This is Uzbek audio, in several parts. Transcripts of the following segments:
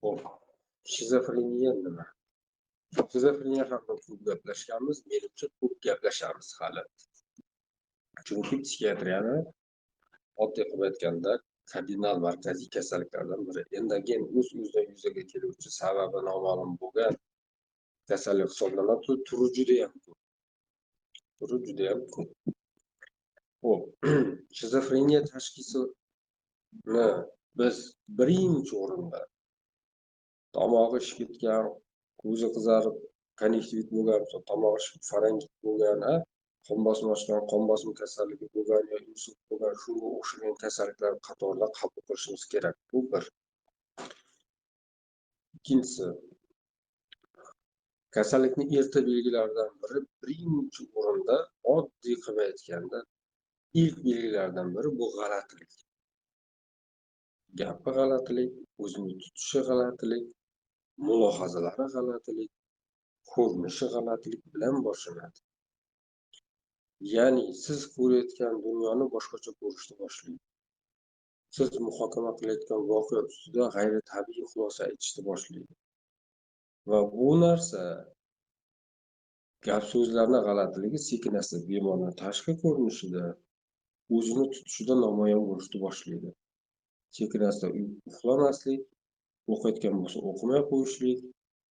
Hop. Shizofreniya nima? Shizofreniya haqida ko'p gaplashganmiz, menimcha ko'p gaplashamiz hali. Chunki psixiatriyani oddiy qilib aytganda kardinal markaziy kasalliklardan biri. Endan o'z-o'zidan yuzaga keluvchi sababi noma'lum bo'lgan kasallik hisoblanadi. Turi judayam ko'p. Turi judayam ko'p. Hop. Shizofreniya tashxisini biz birinchi o'rinda tomog'i shishib ko'zi qizarib, konjektivit bo'lgan, tomog'i shishib, faringit bo'lgan, qon bosimi oshgan, qon bosimi kasalligi bo'lgan yoki insult bo'lgan, shunga o'xshagan kasalliklar qatorida qabul qilishimiz kerak. Bu bir. Ikkinchisi, kasallikning erta belgilaridan biri birinchi o'rinda oddiy qilib aytganda ilk belgilardan biri bu g'alatilik. Gapi g'alatilik, o'zini tutishi g'alatilik, mulohazalari g'alatilik, ko'rinishi g'alatilik bilan boshlanadi. Ya'ni siz ko'rayotgan dunyoni boshqacha ko'rishni boshlaydi. Siz muhokama qilayotgan voqea ustida g'ayritabiiy xulosa aytishni boshlaydi. Va bu narsa gap-so'zlarni g'alatiligi sekin-asta bemorning tashqi ko'rinishida, o'zini tutishida namoyon bo'lishni boshlaydi. Sekin-asta uxlamaslik, o'qiyotgan bo'lsa o'qimay qo'yishlik,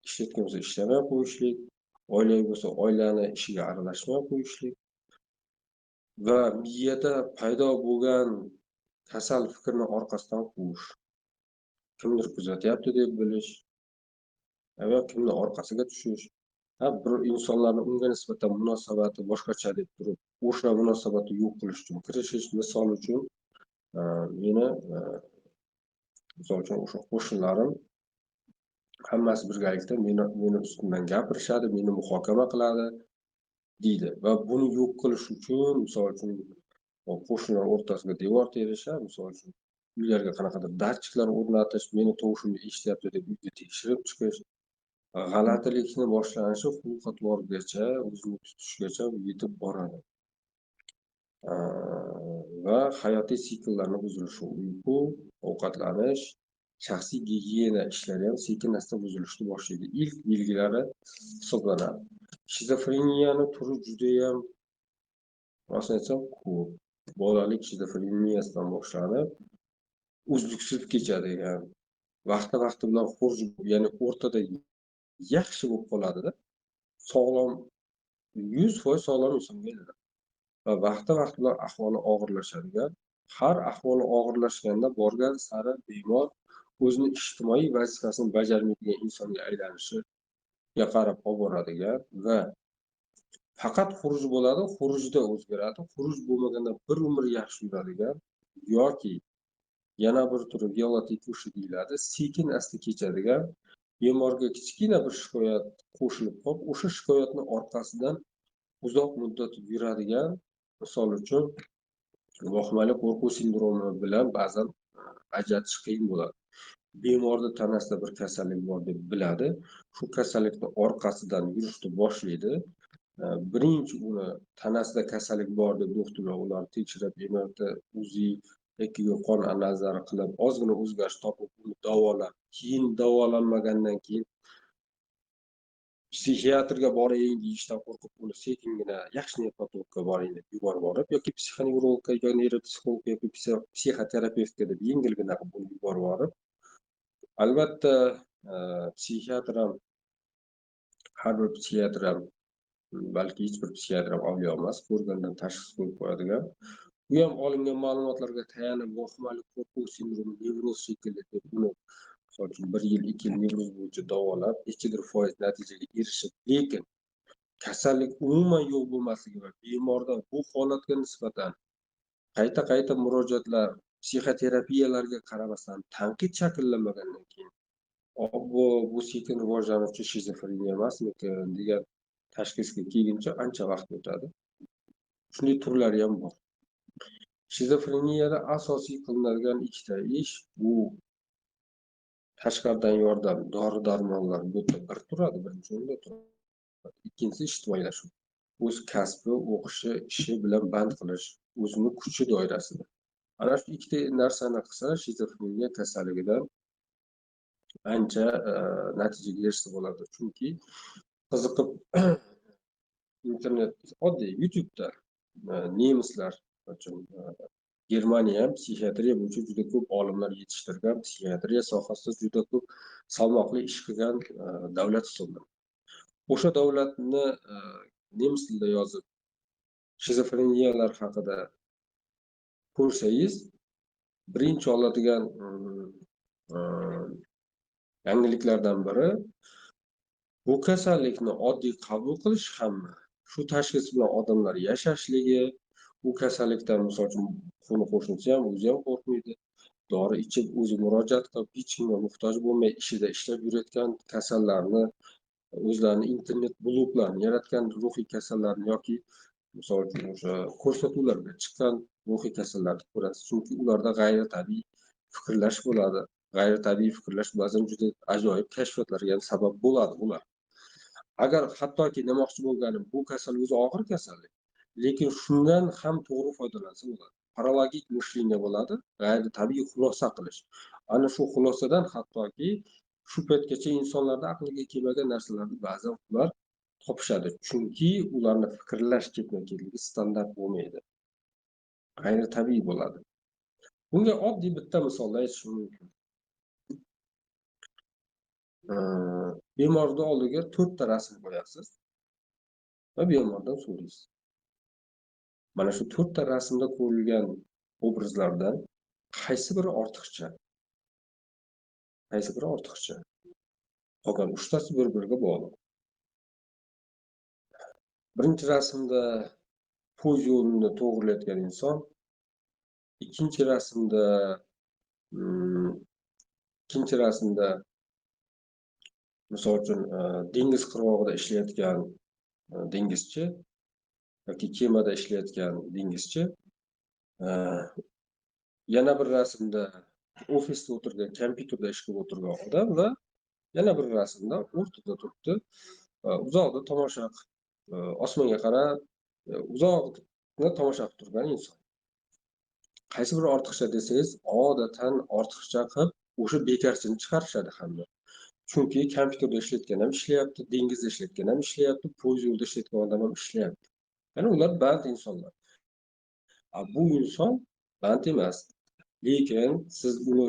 ishlayotgan bo'lsa ishlamay qo'yishlik, oilaviy bo'lsa oilani ishiga aralashmay qo'yishlik va miyada paydo bo'lgan kasal fikrni orqasidan quvish. Kimdir kuzatyapti deb bilish va kimni orqasiga tushish. Bir insonlarni unga nisbatan munosabati boshqacha deb turib, o'sha munosabatni yo'q qilish uchun kirishish. Misol uchun, o'sha qo'shnilarim hammasi birgalikda meni ustimdan gapirishadi, meni muhokama qiladi deydi va buni yo'q qilish uchun, misol uchun, qo'shnilar o'rtasiga devor terish, misol uchun uylarga qanaqadir datchiklar o'rnatish, meni tovushimni eshityapti deb uyga tekshirib chiqish, g'alatilikni boshlanishi xulq-atvorgacha, o'zini tutishgacha yetib boradi. Va hayotiy sikllarni buzilishi, uyqu, ovqatlanish, shaxsiy gigiyena ishlari ham sekin-asta buzilishni boshlaydi. Ilk belgilari hisoblanadi. Shizofreniyani turi judayam, rostini aytsam, ko'p. Bolalik shizofreniyasidan boshlanib, uzluksiz kechadigan, vaqti bilan xuruj, ya'ni o'rtada yaxshi bo'lib qoladi-da. Sog'lom, 100% sog'lom insonga aylanadi. Va vaqti bilan ahvoli og'irlashadigan, har ahvoli og'irlashganda borgan sari bemor o'zini ijtimoiy vazifasini bajarmaydigan insonga aylanishiga qarab olib boradigan va faqat xuruj bo'ladi, xurujda o'zgaradi, xuruj bo'lmaganda bir umr yaxshi yuradigan yoki yana bir turi velotekushi deyiladi, sekin asta kechadigan, bemorga kichkina bir shikoyat qo'shilib qolib, o'sha shikoyatni orqasidan uzoq muddat yuradigan, misol uchun vahimali qo'rquv sindromi bilan ba'zan ajratish qiyin bo'ladi. Bemorning tanasida bir kasallik bor deb biladi, shu kasallikni orqasidan yurishni boshlaydi. Birinchi uni tanasida kasallik bor deb doktorlar ularni tekshirib, bemorda UZI yoki qon analizlari qilib, ozgina o'zgarish topib, uni davolab, keyin davolanmagandan keyin psixiatrga boring deyishdan qo'rqib, uni sekingina yaxshi nevropatologga boring deb yuborib borib, yoki psixonevrologga yoki neyropsixologga yoki psixoterapevtga deb yengilgina qilib uni yuborib borib, albatta psixiatr ham, har bir psixiatr ham, balki hech bir psixiatr ham avliyo emas, ko'rgandan tashxis qo'yib qo'yadigan. Bu ham olingan ma'lumotlarga tayanib, vahimali qo'rquv sindromi, nevroz shekilli deb uni misol uchun 1 yil, 2 yil nevroz bo'yicha davolab, nechadir foiz natijaga erishib, lekin kasallik umuman yo'q bo'lmasligi va bemorda bu holatga nisbatan qayta murojaatlar, psixoterapiyalarga qaramasdan tanqid shakllanmagandan keyin bu sekin rivojlanuvchi shizofreniya emasmikin degan tashxisga kelguncha ancha vaqt o'tadi. Shunday turlari ham bor. Shizofreniyada asosiy qilinadigan ikkita ish bu tashqaridan yordam, dori-darmonlar bu yerda bir turadi, birinchi o'rinda turadi. Ikkinchisi ijtimoiylashuv. O'z kasbi, o'qishi, ishi bilan band qilish, o'zini kuchi doirasida. Ana shu ikkita narsani qilsa, shizofreniya kasalligidan ancha natijaga erishsa bo'ladi. Chunki qiziqib internet oddiy YouTube'da nemislar uchun Germaniya ham psixiatriya bo'yicha juda ko'p olimlar yetishtirgan, psixiatriya sohasida juda ko'p salmoqli ish qilgan davlat hisoblanadi. O'sha davlatni nemis tilida yozib shizofreniyalar haqida ko'rsangiz, birinchi oladigan yangiliklardan biri bu kasallikni oddiy qabul qilish hamma. Shu tashxis bilan odamlar yashashligi, bu kasallikdan misol uchun qo'ni-qo'shnisi ham, o'zi ham qo'rqmaydi. Dori ichib, o'zi murojaat qilib, hech kimga muhtoj bo'lmay ishida ishlab yurayotgan kasallarni, o'zlarini internet bloglarini yaratgan ruhiy kasallarni yoki misol uchun o'sha ko'rsatuvlarga chiqqan ruhiy kasallarni ko'rasiz. Chunki ularda g'ayritabiiy fikrlash bo'ladi. G'ayritabiiy fikrlash ba'zan juda ajoyib kashfiyotlarga ham sabab bo'ladi ular. Agar hattoki demoqchi bo'lganim, bu kasal o'zi og'ir kasallik, lekin shundan ham to'g'ri foydalansa bo'ladi. Paralogik mishleniya bo'ladi, g'ayritabiiy xulosa qilish. Ana shu xulosadan hattoki shu paytgacha insonlarda aqliga kelmagan narsalarni ba'zan ular topishadi. Chunki ularni fikrlash ketma-ketligi standart bo'lmaydi. G'ayritabiiy bo'ladi. Bunga oddiy bitta misolni aytishim mumkin. Bemorni oldiga 4 ta rasm qo'yasiz va bemordan so'raysiz. Mana shu 4 ta rasmda ko'rilgan obrazlardan qaysi biri ortiqcha? Qaysi biri ortiqcha? Qolgan 3 tasi bir-biriga bog'liq. Birinchi rasmda poyezd yo'lini to'g'rilayotgan inson, ikkinchi rasmda misol uchun dengiz qirg'og'ida ishlayotgan dengizchi yoki kemada ishlayotgan dengizchi, yana bir rasmda ofisda o'tirgan, kompyuterda ish qilib o'tirgan odam va yana bir rasmda o'rtada turibdi, uzoqda tomosha qilib, osmonga qarab, uzoqni tomosha qilib turgan inson. Qaysi biri ortiqcha desangiz, odatan ortiqcha qilib o'sha bekarchini chiqarishadi hamma. Chunki kompyuterda ishlayotgan ham ishlayapti, dengizda ishlayotgan ham ishlayapti, poyezd yo'lida ishlayotgan odam ham ishlayapti. Ya'ni ular band insonlar. Bu inson band emas. Lekin siz uni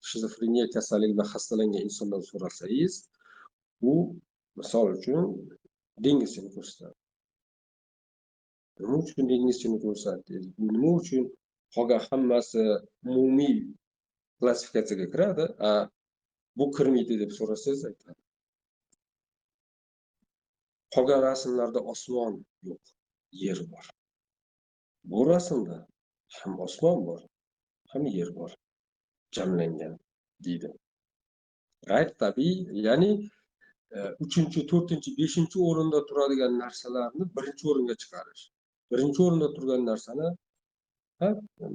shizofreniya kasalligi bilan xastalangan insondan so'rasangiz, u misol uchun dengizchini ko'rsatadi. Nima uchun dengizchini ko'rsatdingiz? Nima uchun qolgan hammasi umumiy klassifikatsiyaga kiradi, bu kirmaydi deb so'rasangiz aytadi. Qolgan rasmlarda osmon yo'q, yer bor. Bu rasmda ham osmon bor, ham yer bor, jamlangan deydi. G'ayritabiiy, ya'ni 3-chi, 4-chi, 5-chi o'rinda turadigan narsalarni birinchi o'ringa chiqarish. Birinchi o'rinda turgan narsani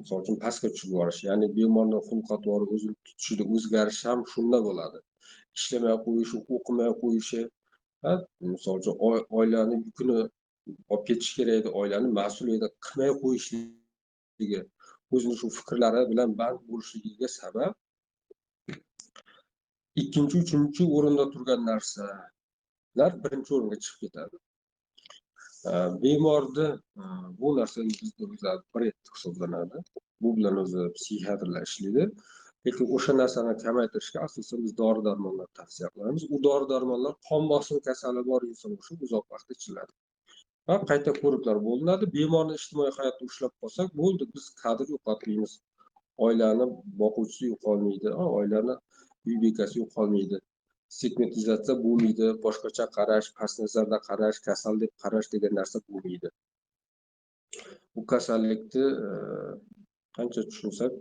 misol uchun pastga tushirib yuborish, ya'ni bemorning xulq-atvori, o'zini tutishida o'zgarish ham shunda bo'ladi. Ishlamay qo'yishi, o'qimay qo'yishi, misol uchun oilani yukini olib ketish kerak edi, oilani mas'uliyati qilmay qo'yishligi, o'zini shu fikrlari bilan band bo'lishligiga sabab 2-chi, 3-chi o'rinda turgan narsalar birinchi o'ringa chiqib ketadi. Bemorni bu narsa bizda o'zlari brend hisoblanadi. Bu bilan o'zi psixiatrlar ishlaydi. Lekin o'sha narsani kamaytirishga asosan biz dori-darmonlar tavsiya qilamiz. U dori-darmonlar qon bosimi kasali bor inson uchun uzoq vaqt ichiladi. Va qayta ko'riklar bo'linadi. Bemorni ijtimoiy hayotda ushlab qolsak, bo'ldi, biz kadr yo'qotmaymiz. Oilani boquvchisi yo'qolmaydi, oilani uy bekasi yo'qolmaydi. Stigmatizatsiya bo'lmaydi, boshqacha qarash, past nazarda qarash, kasal deb qarash degan narsa bo'lmaydi. Bu kasallikni qancha tushunsak,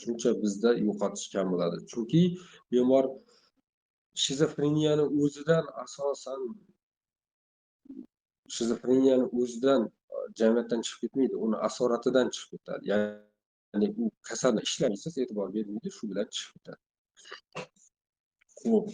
shuncha bizda yo'qotish kam bo'ladi. Chunki bemor shizofreniyani o'zidan jamiyatdan chiqib ketmaydi, uni asoratidan chiqib ketadi. Ya'ni u kasalni ishlaysiz, e'tibor bermaydi, shu bilan chiqib ketadi. Xo'p.